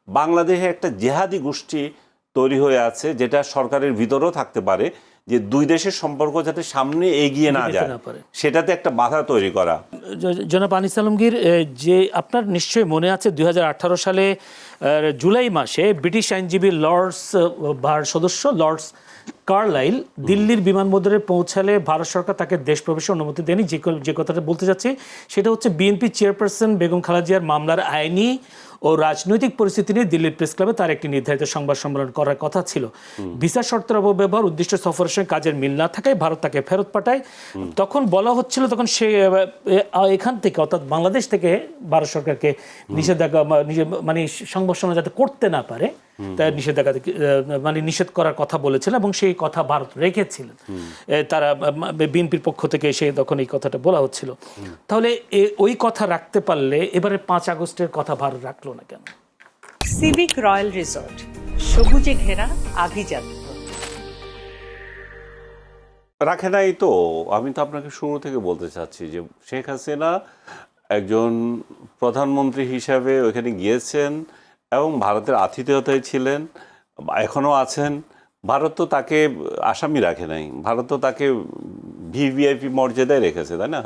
বাংলাদেশে একটা জেহাদি গোষ্ঠী তৈরি হয়ে আছে, যেটা সরকারের ভিতরেও থাকতে পারে, যে দুই দেশের সম্পর্ক যাতে সামনে এগিয়ে না যায় সেটাতে একটা বাধা তৈরি করা। জনাব আনিস আলমগীর, যে আপনার নিশ্চয়ই মনে আছে 2018 সালে জুলাই মাসে ব্রিটিশ আইনজীবী লর্ডস বার সদস্য লর্ডস কার্লাইল দিল্লির বিমানবন্দরে পৌঁছালে ভারত সরকার তাকে দেশ প্রবেশের অনুমতি দেয়নি। যে কথাটা বলতে যাচ্ছি সেটা হচ্ছে বিএনপি চেয়ারপারসন বেগম খালেদা জিয়ার মামলার আইনি ও রাজনৈতিক পরিস্থিতি নিয়ে দিল্লির প্রেস ক্লাবে তার একটি নির্ধারিত সংবাদ সম্মেলন করার কথা ছিল। ভিসা শর্তের অপব্যবহার, উদ্দিষ্ট সফরের সঙ্গে কাজের মিল না থাকায় ভারত তাকে ফেরত পাঠায়। তখন বলা হচ্ছিল, তখন সে এখান থেকে অর্থাৎ বাংলাদেশ থেকে ভারত সরকারকে নিষেধাজ্ঞা মানে সংবাদ সম্মেলন যাতে করতে না পারে তার নিষেধাজ্ঞা মানে নিষেধ করার কথা বলেছিলেন এবং সেই কথা ভারত রেখেছিলেন। তারা বিএনপির পক্ষ থেকে সেই তখন এই কথাটা বলা হচ্ছিল। তাহলে ওই কথা রাখতে পারলে এবারে 5 আগস্টের কথা ভারত রাখলো না কেন? সিভিক রয়্যাল রিসোর্ট, সবুজে ঘেরা আভিজাত্য। রাখে নাই তো। আমি তো আপনাকে শুরু থেকে বলতে চাচ্ছি যে শেখ হাসিনা একজন প্রধানমন্ত্রী হিসাবে ওইখানে গিয়েছেন এবং ভারতের আতিথেয়তায় ছিলেন, এখনও আছেন। ভারত তো তাকে আসামি রাখে নাই, ভারত তো তাকে ভিভিআইপি মর্যাদায় রেখেছে, তাই না?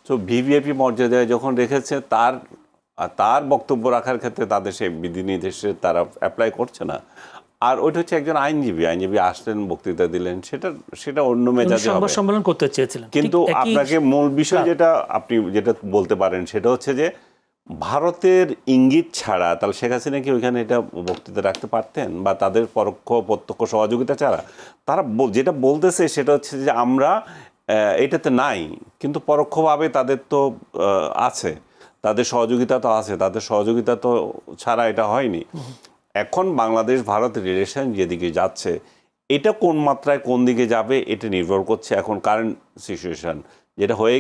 তো ভিভিআইপি মর্যাদায় যখন রেখেছে, তার বক্তব্য রাখার ক্ষেত্রে তাদের সেই বিধিনির্দেশে তারা অ্যাপ্লাই করছে না। আর ওইটা হচ্ছে একজন আইনজীবী আসলেন, বক্তৃতা দিলেন, সেটা অন্য মেজাজে হবে, সম্মেলন করতে চেয়েছিলেন। কিন্তু আপনাকে মূল বিষয় আপনি যেটা বলতে পারেন সেটা হচ্ছে যে ভারতের ইঙ্গিত ছাড়া তাহলে শেখ হাসিনা কি ওইখানে এটা বক্তৃতা রাখতে পারতেন? বা তাদের পরোক্ষ প্রত্যক্ষ সহযোগিতা ছাড়া তারা যেটা বলতেছে সেটা হচ্ছে যে আমরা এটাতে নাই, কিন্তু পরোক্ষভাবে তাদের তো আছে, তাদের সহযোগিতা তো আছে, তাদের সহযোগিতা তো ছাড়া এটা হয়নি। এখন বাংলাদেশ ভারত রিলেশন যেদিকে যাচ্ছে, এটা কোন মাত্রায় কোন দিকে যাবে এটা নির্ভর করছে এখন কারেন্ট সিচুয়েশন। যেটা হয়ে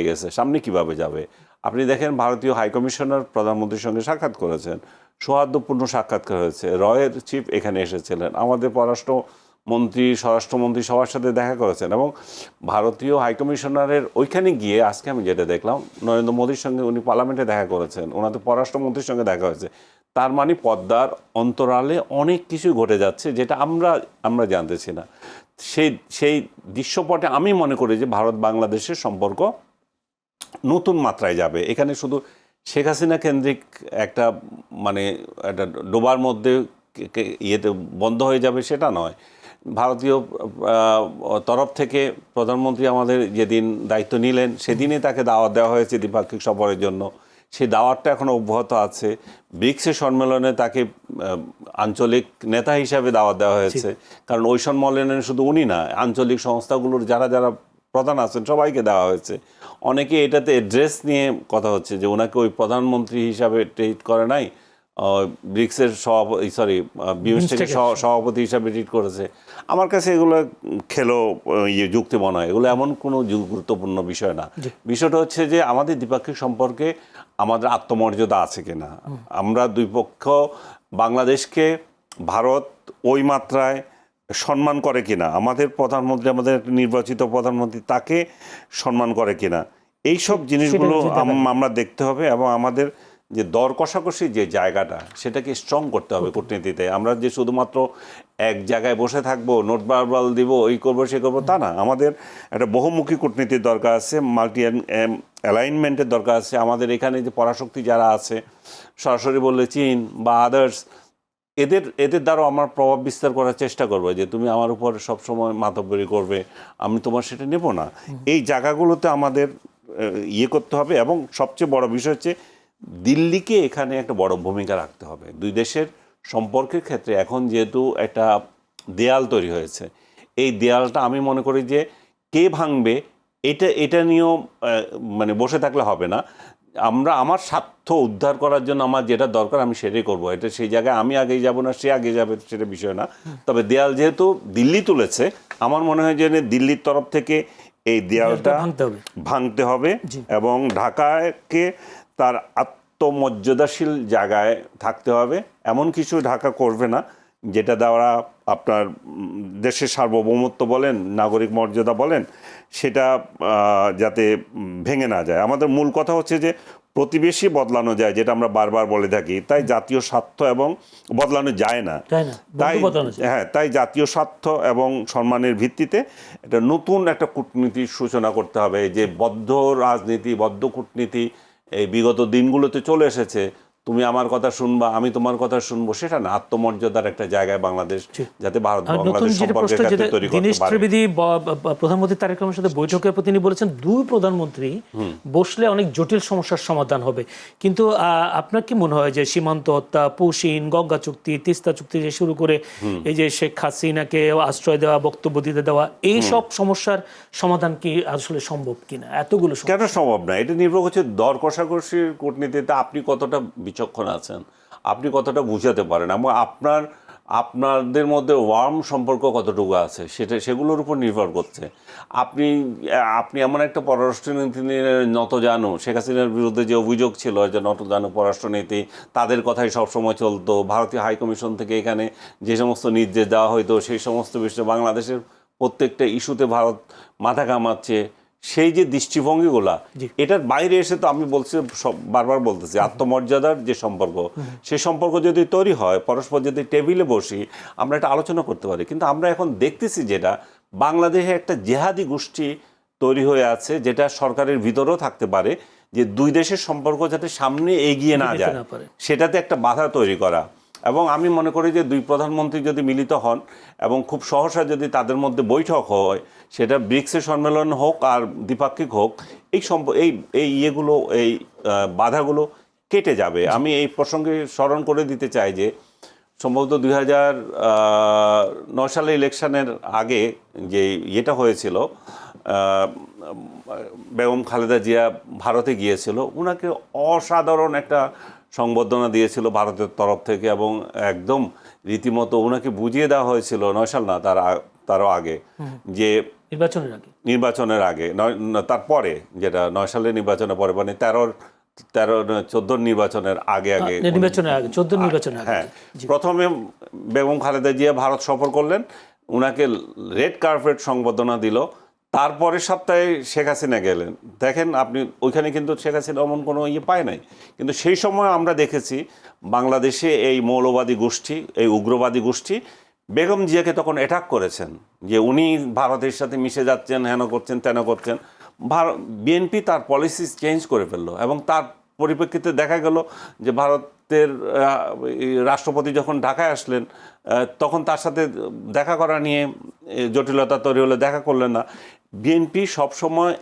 গেছে, সামনে কিভাবে যাবে। আপনি দেখেন ভারতীয় হাইকমিশনার প্রধানমন্ত্রীর সঙ্গে সাক্ষাৎ করেছেন, সৌহার্দ্যপূর্ণ সাক্ষাৎকার হয়েছে, রয়ের চিফ এখানে এসেছিলেন, আমাদের পররাষ্ট্রমন্ত্রী স্বরাষ্ট্রমন্ত্রী সবার সাথে দেখা করেছেন। এবং ভারতীয় হাইকমিশনারের ওইখানে গিয়ে আজকে আমি যেটা দেখলাম, নরেন্দ্র মোদীর সঙ্গে উনি পার্লামেন্টে দেখা করেছেন, ওনাদের পররাষ্ট্রমন্ত্রীর সঙ্গে দেখা হয়েছে। তার মানে পদ্মার অন্তরালে অনেক কিছু ঘটে যাচ্ছে যেটা আমরা জানতেছি না। সেই দৃশ্যপটে আমি মনে করি যে ভারত বাংলাদেশের সম্পর্ক নতুন মাত্রায় যাবে। এখানে শুধু শেখ হাসিনা কেন্দ্রিক একটা একটা ডোবার মধ্যে ইয়েতে বন্ধ হয়ে যাবে সেটা নয়। ভারতীয় তরফ থেকে প্রধানমন্ত্রী আমাদের যেদিন দায়িত্ব নিলেন সেদিনে তাকে দাওয়াত দেওয়া হয়েছে দ্বিপাক্ষিক সফরের জন্য, সেই দাওয়াতটা এখনও অব্যাহত আছে। ব্রিক্সের সম্মেলনে তাকে আঞ্চলিক নেতা হিসাবে দাওয়াত দেওয়া হয়েছে, কারণ ওই সম্মেলনে শুধু উনি না, আঞ্চলিক সংস্থাগুলোর যারা প্রধান আছেন সবাইকে দেওয়া হয়েছে। অনেকে এটাতে অ্যাড্রেস নিয়ে কথা হচ্ছে যে ওনাকে ওই প্রধানমন্ত্রী হিসাবে ট্রিট করে নাই, ব্রিক্সের বিমস্টেকের সভাপতি হিসাবে ট্রিট করেছে। আমার কাছে এগুলো যুক্তি মনে হয়, এগুলো এমন কোনো গুরুত্বপূর্ণ বিষয় না। বিষয়টা হচ্ছে যে আমাদের দ্বিপাক্ষিক সম্পর্কে আমাদের আত্মমর্যাদা আছে কিনা, আমরা দুই পক্ষ বাংলাদেশকে ভারত ওই মাত্রায় সম্মান করে কিনা, আমাদের প্রধানমন্ত্রী, আমাদের নির্বাচিত প্রধানমন্ত্রী তাকে সম্মান করে কিনা, এইসব জিনিসগুলো আমরা দেখতে হবে। এবং আমাদের যে দর কষাকষি যে জায়গাটা সেটাকে স্ট্রং করতে হবে কূটনীতিতে। আমরা যে শুধুমাত্র এক জায়গায় বসে থাকবো, নোট বারবার দিব, এই করবো সে করবো, তা না। আমাদের একটা বহুমুখী কূটনীতির দরকার আছে, মাল্টি অ্যালাইনমেন্টের দরকার আছে। আমাদের এখানে যে পরাশক্তি যারা আছে, সরাসরি বললে চীন বা আদার্স, এদের দ্বারাও আমার প্রভাব বিস্তার করার চেষ্টা করবো যে তুমি আমার উপর সবসময় মাতব্বরি করবে, আমি তোমার সেটা নেব না। এই জায়গাগুলোতে আমাদের করতে হবে। এবং সবচেয়ে বড় বিষয় হচ্ছে দিল্লিকে এখানে একটা বড় ভূমিকা রাখতে হবে। দুই দেশের সম্পর্কের ক্ষেত্রে এখন যেহেতু একটা দেয়াল তৈরি হয়েছে, এই দেয়ালটা আমি মনে করি যে কে ভাঙবে এটা নিয়েও বসে থাকলে হবে না। আমার স্বার্থ উদ্ধার করার জন্য আমার যেটা দরকার আমি সেটাই করবো। এটা সেই জায়গায় আমি আগেই যাব না সে আগে যাবে সেটা বিষয় না। তবে দেয়াল যেহেতু দিল্লি তুলেছে, আমার মনে হয় যে দিল্লির তরফ থেকে এই দেয়ালটা ভাঙতে হবে এবং ঢাকাকে তার আত্মমর্যাদাশীল জায়গায় থাকতে হবে। এমন কিছু ঢাকা করবে না যেটা দ্বারা আপনার দেশের সার্বভৌমত্ব বলেন, নাগরিক মর্যাদা বলেন, সেটা যাতে ভেঙে না যায়। আমাদের মূল কথা হচ্ছে যে প্রতিবেশী বদলানো যায়, যেটা আমরা বারবার বলে থাকি, তাই জাতীয় স্বার্থ এবং বদলানো যায় না, তাই তাই জাতীয় স্বার্থ এবং সম্মানের ভিত্তিতে এটা নতুন একটা কূটনীতির সূচনা করতে হবে। যে বদ্ধ রাজনীতি, বদ্ধ কূটনীতি এই বিগত দিনগুলোতে চলে এসেছে, তুমি আমার কথা শুনবা, আমি তোমার কথা শুনবো, সেটা না। আত্মমর্যাদার একটা জায়গায় বাংলাদেশ যাতে ভারত বাংলাদেশ সম্পর্কের ক্ষেত্রে তৈরি করতে দীনেশ পারে। ত্রিবেদী প্রধানমন্ত্রী তারেক রহমানের সাথে বৈঠকের পর তিনি বলেছেন দুই প্রধানমন্ত্রী বসলে অনেক জটিল সমস্যার সমাধান হবে। কিন্তু আপনার কি মনে হয় যে সীমান্ত হত্যা, পৌশিন, গঙ্গা চুক্তি, তিস্তা চুক্তি থেকে শুরু করে এই যে শেখ হাসিনাকে আশ্রয় দেওয়া, বক্তব্য দিতে দেওয়া, এই সব সমস্যার সমাধান কি আসলে সম্ভব কিনা? এতগুলো কেন সম্ভব না? এটা নির্ভর করছে দর কষাকষির কূটনীতিতে আপনি কতটা বিচক্ষণ আছেন, আপনি কতটা বুঝাতে পারেন, এবং আপনাদের মধ্যে ওয়ার্ম সম্পর্ক কতটুকু আছে, সেগুলোর উপর নির্ভর করছে। আপনি এমন একটা পররাষ্ট্রনীতি নিয়ে নত জানো, শেখ হাসিনার বিরুদ্ধে যে অভিযোগ ছিল যে নত জানো পররাষ্ট্রনীতি, তাদের কথাই সবসময় চলতো। ভারতীয় হাইকমিশন থেকে এখানে যে সমস্ত নির্দেশ দেওয়া হইতো, সেই সমস্ত বিষয়ে বাংলাদেশের প্রত্যেকটা ইস্যুতে ভারত মাথা ঘামাচ্ছে, সেই যে দৃষ্টিভঙ্গিগুলা, এটার বাইরে এসে তো আমি বলছি, বারবার বলতেছি, আত্মমর্যাদার যে সম্পর্ক, সেই সম্পর্ক যদি তৈরি হয়, পরস্পর যদি টেবিলে বসি, আমরা এটা আলোচনা করতে পারি। কিন্তু আমরা এখন দেখতেছি যেটা বাংলাদেশে একটা জেহাদি গোষ্ঠী তৈরি হয়ে আছে, যেটা সরকারের ভিতরেও থাকতে পারে, যে দুই দেশের সম্পর্ক যাতে সামনে এগিয়ে না যায়, সেটাতে একটা বাধা তৈরি করা। এবং আমি মনে করি যে দুই প্রধানমন্ত্রী যদি মিলিত হন এবং খুব সহসা যদি তাদের মধ্যে বৈঠক হয়, সেটা ব্রিক্সের সম্মেলন হোক আর দ্বিপাক্ষিক হোক, এই ইয়েগুলো, এই বাধাগুলো কেটে যাবে। আমি এই প্রসঙ্গে স্মরণ করে দিতে চাই যে সম্ভবত 2009 সালে ইলেকশনের আগে যে ইয়েটা হয়েছিল, বেগম খালেদা জিয়া ভারতে গিয়েছিল, ওনাকে অসাধারণ একটা সংবর্ধনা দিয়েছিল ভারতের তরফ থেকে, এবং একদম রীতিমতো ওনাকে বুঝিয়ে দেওয়া হয়েছিল, 9 সাল না, তারও আগে, যে নির্বাচনের আগে তারপরে, যেটা 9 সালের নির্বাচনের পরে, মানে 14 নির্বাচনের আগে, 14 নির্বাচনের আগে, হ্যাঁ, প্রথমে বেগম খালেদা জিয়া ভারত সফর করলেন, ওনাকে রেড কার্পেট সংবর্ধনা দিল। তারপরের সপ্তাহে শেখ হাসিনা গেলেন। দেখেন আপনি, ওইখানে কিন্তু শেখ হাসিনা এমন কোনো ইয়ে পায় নাই। কিন্তু সেই সময় আমরা দেখেছি বাংলাদেশে এই মৌলবাদী গোষ্ঠী, এই উগ্রবাদী গোষ্ঠী বেগম জিয়াকে তখন অ্যাটাক করেছেন, যে উনি ভারতের সাথে মিশে যাচ্ছেন, হেন করছেন, তেন করছেন। বিএনপি তার পলিসি চেঞ্জ করে ফেললো, এবং তার পরিপ্রেক্ষিতে দেখা গেল যে ভারতের রাষ্ট্রপতি যখন ঢাকায় আসলেন, তখন তার সাথে দেখা করা নিয়ে জটিলতা তৈরি হলে দেখা করলেন না। বিএনপি সবসময়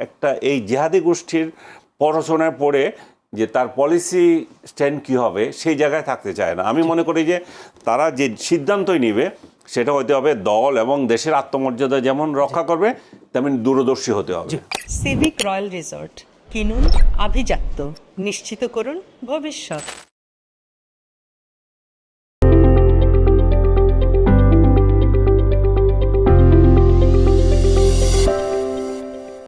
একটা এই জেহাদি গোষ্ঠীর প্ররোচনায় পড়ে যে তার পলিসি স্ট্যান্ড কী হবে, সেই জায়গায় থাকতে চায় না। আমি মনে করি যে তারা যে সিদ্ধান্তই নেবে, সেটা হতে হবে দল এবং দেশের আত্মমর্যাদা যেমন রক্ষা করবে, তেমন দূরদর্শী হতে হবে। সিভিক রয়্যাল রিসর্ট, কিনুন আভিজাত্য, নিশ্চিত করুন ভবিষ্যৎ।